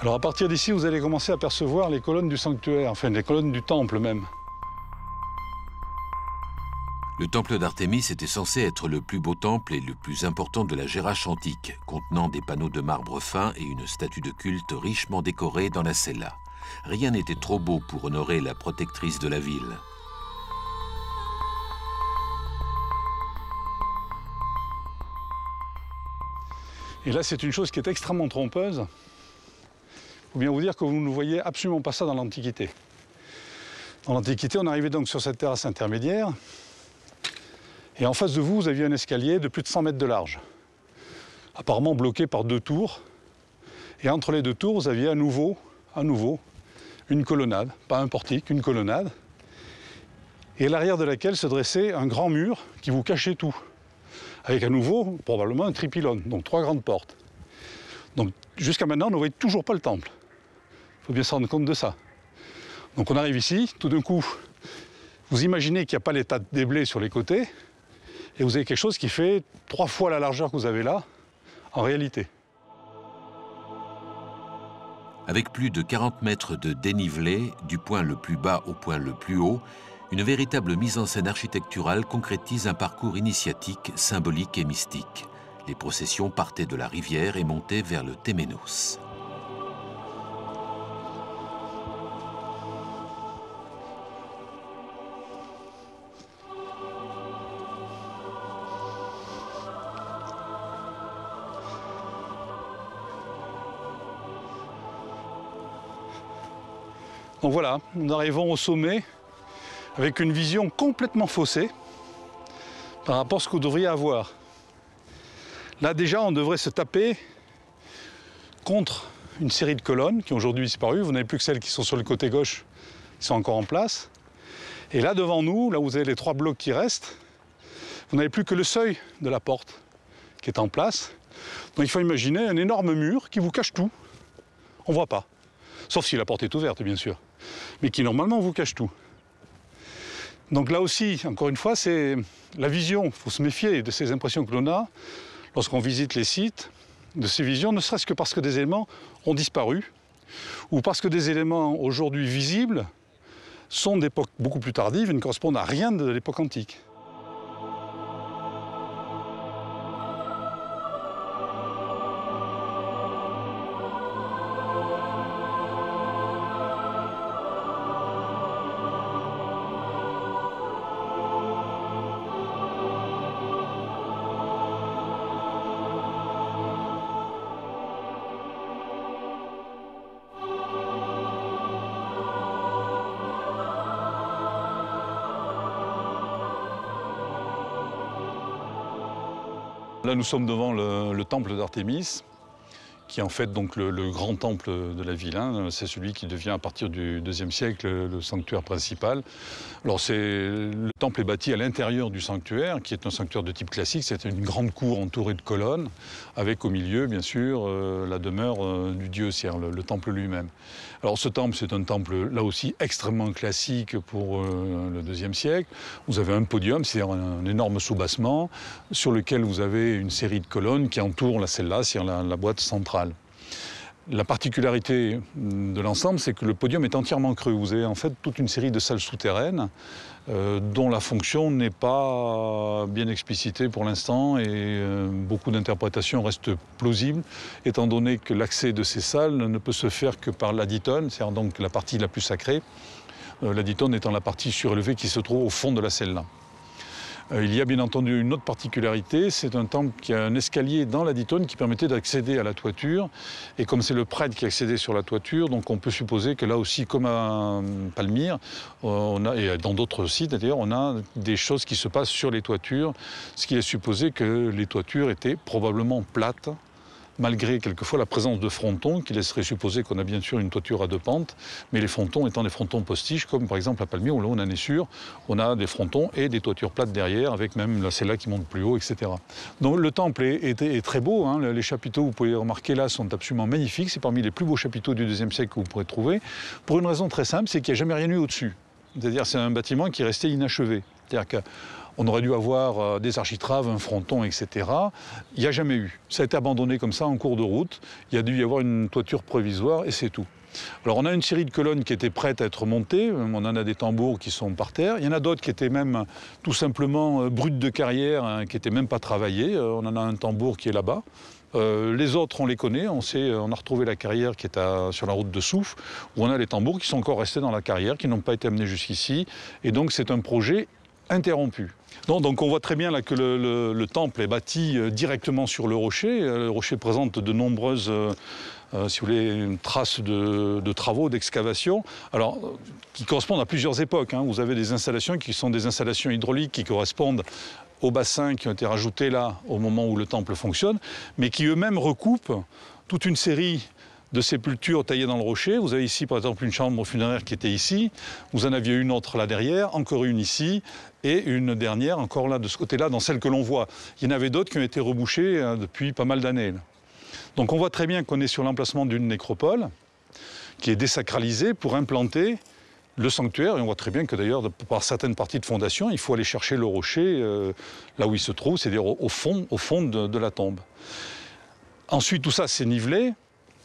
Alors à partir d'ici, vous allez commencer à percevoir les colonnes du sanctuaire, enfin les colonnes du temple même. Le temple d'Artémis était censé être le plus beau temple et le plus important de la Jerash antique, contenant des panneaux de marbre fin et une statue de culte richement décorée dans la cella. Rien n'était trop beau pour honorer la protectrice de la ville. Et là, c'est une chose qui est extrêmement trompeuse. Il faut bien vous dire que vous ne voyez absolument pas ça dans l'Antiquité. Dans l'Antiquité, on arrivait donc sur cette terrasse intermédiaire. Et en face de vous, vous aviez un escalier de plus de 100 mètres de large, apparemment bloqué par 2 tours. Et entre les 2 tours, vous aviez à nouveau, une colonnade, pas un portique, une colonnade, et à l'arrière de laquelle se dressait un grand mur qui vous cachait tout, avec à nouveau, probablement, un tripylône, donc 3 grandes portes. Donc jusqu'à maintenant, on ne voyait toujours pas le temple. Il faut bien se rendre compte de ça. Donc on arrive ici, tout d'un coup, vous imaginez qu'il n'y a pas les tas de déblais sur les côtés, et vous avez quelque chose qui fait 3 fois la largeur que vous avez là, en réalité. Avec plus de 40 mètres de dénivelé, du point le plus bas au point le plus haut, une véritable mise en scène architecturale concrétise un parcours initiatique, symbolique et mystique. Les processions partaient de la rivière et montaient vers le Téménos. Donc voilà, nous arrivons au sommet avec une vision complètement faussée par rapport à ce que vous devriez avoir. Là déjà, on devrait se taper contre une série de colonnes qui ont aujourd'hui disparu. Vous n'avez plus que celles qui sont sur le côté gauche, qui sont encore en place. Et là devant nous, là où vous avez les 3 blocs qui restent, vous n'avez plus que le seuil de la porte qui est en place. Donc il faut imaginer un énorme mur qui vous cache tout. On ne voit pas. Sauf si la porte est ouverte, bien sûr. Mais qui normalement vous cache tout. Donc là aussi, encore une fois, c'est la vision. Il faut se méfier de ces impressions que l'on a lorsqu'on visite les sites, de ces visions, ne serait-ce que parce que des éléments ont disparu, ou parce que des éléments aujourd'hui visibles sont d'époque beaucoup plus tardive et ne correspondent à rien de l'époque antique. Là, nous sommes devant le temple d'Artémis, qui est en fait donc le grand temple de la ville. Hein. C'est celui qui devient à partir du IIe siècle le sanctuaire principal. Alors le temple est bâti à l'intérieur du sanctuaire, qui est un sanctuaire de type classique. C'est une grande cour entourée de colonnes, avec au milieu, bien sûr, la demeure du dieu, c'est-à-dire le temple lui-même. Alors ce temple, c'est un temple, là aussi, extrêmement classique pour le IIe siècle. Vous avez un podium, c'est-à-dire un énorme soubassement, sur lequel vous avez une série de colonnes qui entourent la cella, c'est-à-dire la boîte centrale. La particularité de l'ensemble, c'est que le podium est entièrement creux. Vous avez en fait toute une série de salles souterraines dont la fonction n'est pas bien explicitée pour l'instant et beaucoup d'interprétations restent plausibles, étant donné que l'accès de ces salles ne peut se faire que par l'aditone, c'est-à-dire donc la partie la plus sacrée, l'aditone étant la partie surélevée qui se trouve au fond de la celle-là. Il y a bien entendu une autre particularité, c'est un temple qui a un escalier dans l'aditone qui permettait d'accéder à la toiture. Et comme c'est le prêtre qui accédait sur la toiture, donc on peut supposer que là aussi, comme à Palmyre, et dans d'autres sites d'ailleurs, on a des choses qui se passent sur les toitures, ce qui est supposé que les toitures étaient probablement plates, malgré quelquefois la présence de frontons, qui laisserait supposer qu'on a bien sûr une toiture à deux pentes, mais les frontons étant des frontons postiches, comme par exemple à Palmyre, où là on en est sûr, on a des frontons et des toitures plates derrière, avec même la celle-là qui monte plus haut, etc. Donc le temple est très beau, hein. Les chapiteaux, vous pouvez remarquer là, sont absolument magnifiques, c'est parmi les plus beaux chapiteaux du IIe siècle que vous pourrez trouver, pour une raison très simple, c'est qu'il n'y a jamais rien eu au-dessus. C'est-à-dire c'est un bâtiment qui est resté inachevé. C'est-à-dire que on aurait dû avoir des architraves, un fronton, etc. Il n'y a jamais eu. Ça a été abandonné comme ça en cours de route. Il y a dû y avoir une toiture provisoire et c'est tout. Alors on a une série de colonnes qui étaient prêtes à être montées. On en a des tambours qui sont par terre. Il y en a d'autres qui étaient même tout simplement brutes de carrière, hein, qui n'étaient même pas travaillées. On en a un tambour qui est là-bas. Les autres, on les connaît. On a retrouvé la carrière qui est sur la route de Souffle, où on a les tambours qui sont encore restés dans la carrière, qui n'ont pas été amenés jusqu'ici. Et donc c'est un projet interrompu. Non, donc on voit très bien là que le temple est bâti directement sur le rocher. Le rocher présente de nombreuses si vous voulez, traces de travaux, d'excavation, alors qui correspondent à plusieurs époques, hein. Vous avez des installations qui sont des installations hydrauliques qui correspondent aux bassins qui ont été rajoutés là au moment où le temple fonctionne, mais qui eux-mêmes recoupent toute une série de sépultures taillées dans le rocher. Vous avez ici, par exemple, une chambre funéraire qui était ici. Vous en aviez une autre là derrière, encore une ici, et une dernière encore là de ce côté-là, dans celle que l'on voit. Il y en avait d'autres qui ont été rebouchées depuis pas mal d'années. Donc on voit très bien qu'on est sur l'emplacement d'une nécropole qui est désacralisée pour implanter le sanctuaire. Et on voit très bien que d'ailleurs, par certaines parties de fondation, il faut aller chercher le rocher là où il se trouve, c'est-à-dire au fond de la tombe. Ensuite, tout ça, c'est nivelé.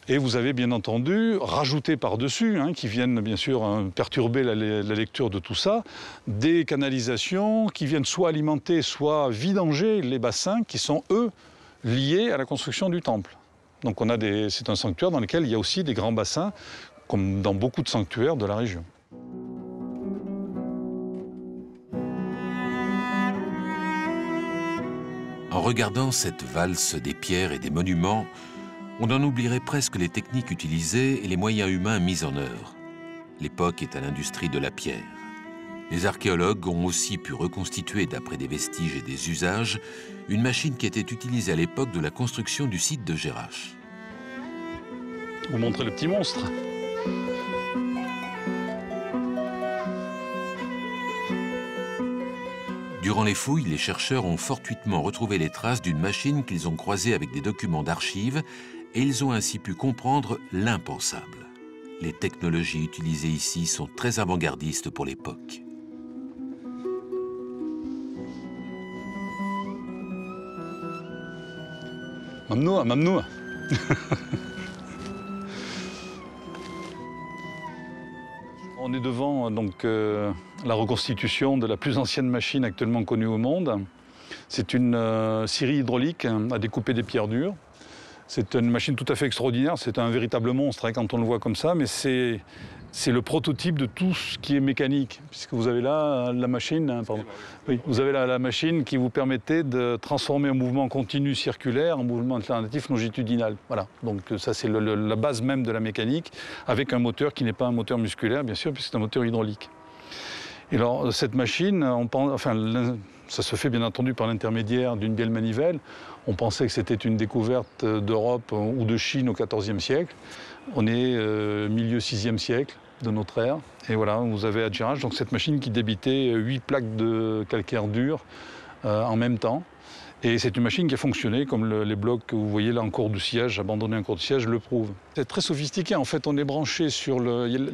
Et vous avez bien entendu rajouté par-dessus, hein, qui viennent bien sûr perturber la lecture de tout ça, des canalisations qui viennent soit alimenter, soit vidanger les bassins qui sont, eux, liés à la construction du temple. Donc c'est un sanctuaire dans lequel il y a aussi des grands bassins, comme dans beaucoup de sanctuaires de la région. En regardant cette valse des pierres et des monuments, on en oublierait presque les techniques utilisées et les moyens humains mis en œuvre. L'époque est à l'industrie de la pierre. Les archéologues ont aussi pu reconstituer, d'après des vestiges et des usages, une machine qui était utilisée à l'époque de la construction du site de Jerash. Vous montrez le petit monstre. Durant les fouilles, les chercheurs ont fortuitement retrouvé les traces d'une machine qu'ils ont croisée avec des documents d'archives et ils ont ainsi pu comprendre l'impensable. Les technologies utilisées ici sont très avant-gardistes pour l'époque. Mamnoua, mamnoua. On est devant donc, la reconstitution de la plus ancienne machine actuellement connue au monde. C'est une scierie hydraulique à découper des pierres dures. C'est une machine tout à fait extraordinaire, c'est un véritable monstre hein, quand on le voit comme ça, mais c'est le prototype de tout ce qui est mécanique, puisque vous avez là la machine, hein, pardon. Oui, vous avez là la machine qui vous permettait de transformer un mouvement continu circulaire en mouvement alternatif longitudinal. Voilà, donc ça c'est la base même de la mécanique, avec un moteur qui n'est pas un moteur musculaire, bien sûr, puisque c'est un moteur hydraulique. Et alors cette machine, ça se fait bien entendu par l'intermédiaire d'une bielle manivelle. On pensait que c'était une découverte d'Europe ou de Chine au XIVe siècle. On est milieu VIe siècle de notre ère. Et voilà, vous avez à Jerash donc cette machine qui débitait 8 plaques de calcaire dur en même temps. Et c'est une machine qui a fonctionné, comme les blocs que vous voyez là en cours de sillage, abandonnés en cours de sillage, le prouvent. C'est très sophistiqué. En fait, on est branché sur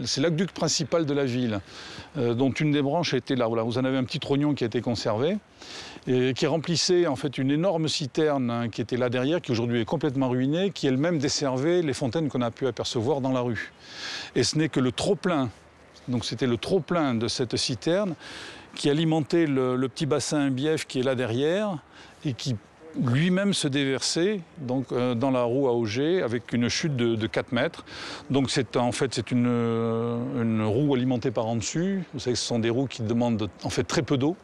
c'est l'aqueduc principal de la ville, dont une des branches était là. Voilà, vous en avez un petit trognon qui a été conservé, et qui remplissait en fait une énorme citerne, hein, qui était là derrière, qui aujourd'hui est complètement ruinée, qui elle-même desservait les fontaines qu'on a pu apercevoir dans la rue. Et ce n'est que le trop-plein, donc c'était le trop-plein de cette citerne, qui alimentait le petit bassin bief qui est là derrière, et qui lui-même se déversait donc, dans la roue à Auger avec une chute de 4 mètres. Donc en fait c'est une roue alimentée par en dessus. Vous savez que ce sont des roues qui demandent en fait très peu d'eau,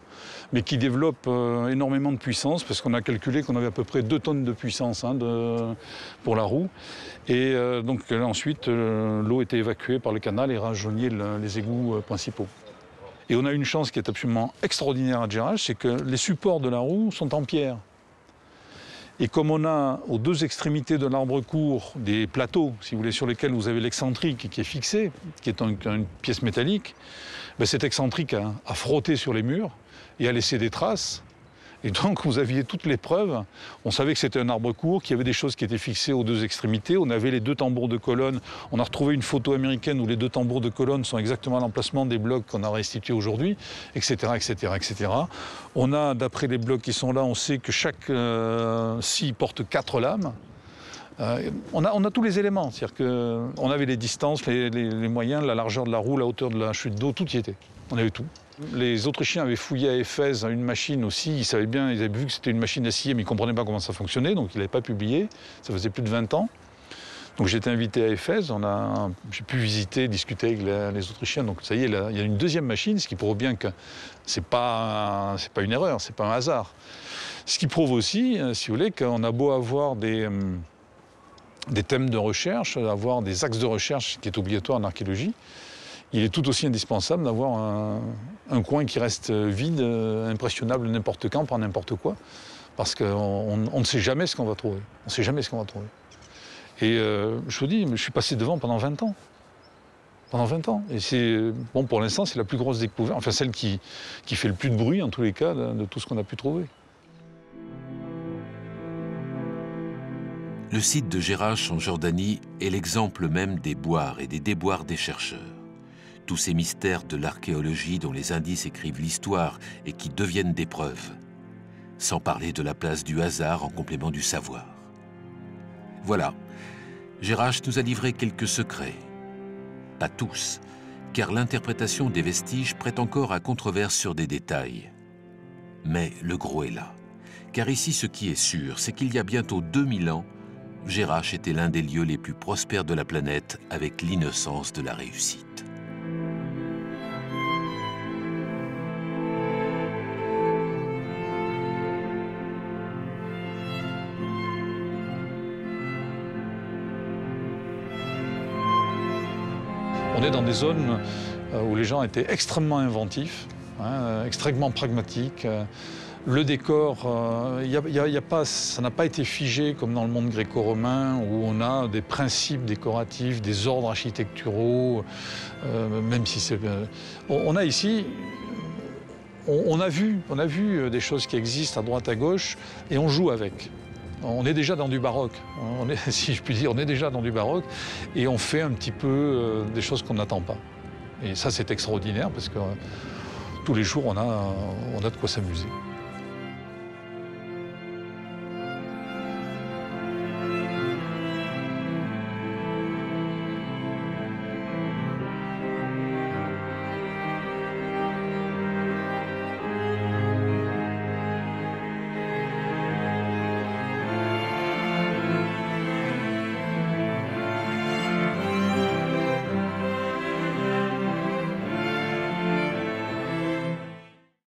mais qui développent énormément de puissance, parce qu'on a calculé qu'on avait à peu près 2 tonnes de puissance, hein, pour la roue. Et donc ensuite l'eau était évacuée par le canal et rajeunit les égouts principaux. Et on a une chance qui est absolument extraordinaire à Gerrache, c'est que les supports de la roue sont en pierre. Et comme on a aux 2 extrémités de l'arbre court des plateaux, si vous voulez, sur lesquels vous avez l'excentrique qui est fixé, qui est une pièce métallique, ben cet excentrique a frotté sur les murs et a laissé des traces. Et donc vous aviez toutes les preuves. On savait que c'était un arbre court, qu'il y avait des choses qui étaient fixées aux 2 extrémités. On avait les 2 tambours de colonne. On a retrouvé une photo américaine où les 2 tambours de colonne sont exactement à l'emplacement des blocs qu'on a restitués aujourd'hui, etc., etc., etc. On a, d'après les blocs qui sont là, on sait que chaque scie porte 4 lames. On a tous les éléments. C'est-à-dire qu'on avait les distances, les moyens, la largeur de la roue, la hauteur de la chute d'eau, tout y était. On avait tout. Les Autrichiens avaient fouillé à Éphèse une machine aussi, ils savaient bien, ils avaient vu que c'était une machine à scier, mais ils ne comprenaient pas comment ça fonctionnait, donc ils ne l'avaient pas publié. Ça faisait plus de 20 ans. Donc j'ai été invité à Éphèse, j'ai pu visiter, discuter avec les Autrichiens. Donc ça y est, il y a une 2e machine, ce qui prouve bien que ce n'est pas une erreur, ce n'est pas un hasard. Ce qui prouve aussi, si vous voulez, qu'on a beau avoir des thèmes de recherche, avoir des axes de recherche, qui est obligatoire en archéologie, il est tout aussi indispensable d'avoir un coin qui reste vide, impressionnable n'importe quand, par n'importe quoi, parce qu'on ne sait jamais ce qu'on va trouver. On ne sait jamais ce qu'on va trouver. Et je vous dis, je suis passé devant pendant 20 ans. Pendant 20 ans. Et bon, pour l'instant, c'est la plus grosse découverte, enfin celle qui fait le plus de bruit, en tous les cas, de tout ce qu'on a pu trouver. Le site de Gerrache en Jordanie est l'exemple même des boires et des déboires des chercheurs. Tous ces mystères de l'archéologie dont les indices écrivent l'histoire et qui deviennent des preuves. Sans parler de la place du hasard en complément du savoir. Voilà, Gerrache nous a livré quelques secrets. Pas tous, car l'interprétation des vestiges prête encore à controverse sur des détails. Mais le gros est là. Car ici, ce qui est sûr, c'est qu'il y a bientôt 2000 ans, Gerrache était l'un des lieux les plus prospères de la planète avec l'innocence de la réussite. On est dans des zones où les gens étaient extrêmement inventifs, hein, extrêmement pragmatiques. Le décor, ça n'a pas été figé comme dans le monde gréco-romain où on a des principes décoratifs, des ordres architecturaux, même si c'est... On a ici, on a vu des choses qui existent à droite, à gauche, et on joue avec. On est déjà dans du baroque, si je puis dire, on est déjà dans du baroque, et on fait un petit peu des choses qu'on n'attend pas. Et ça, c'est extraordinaire, parce que tous les jours, on a de quoi s'amuser.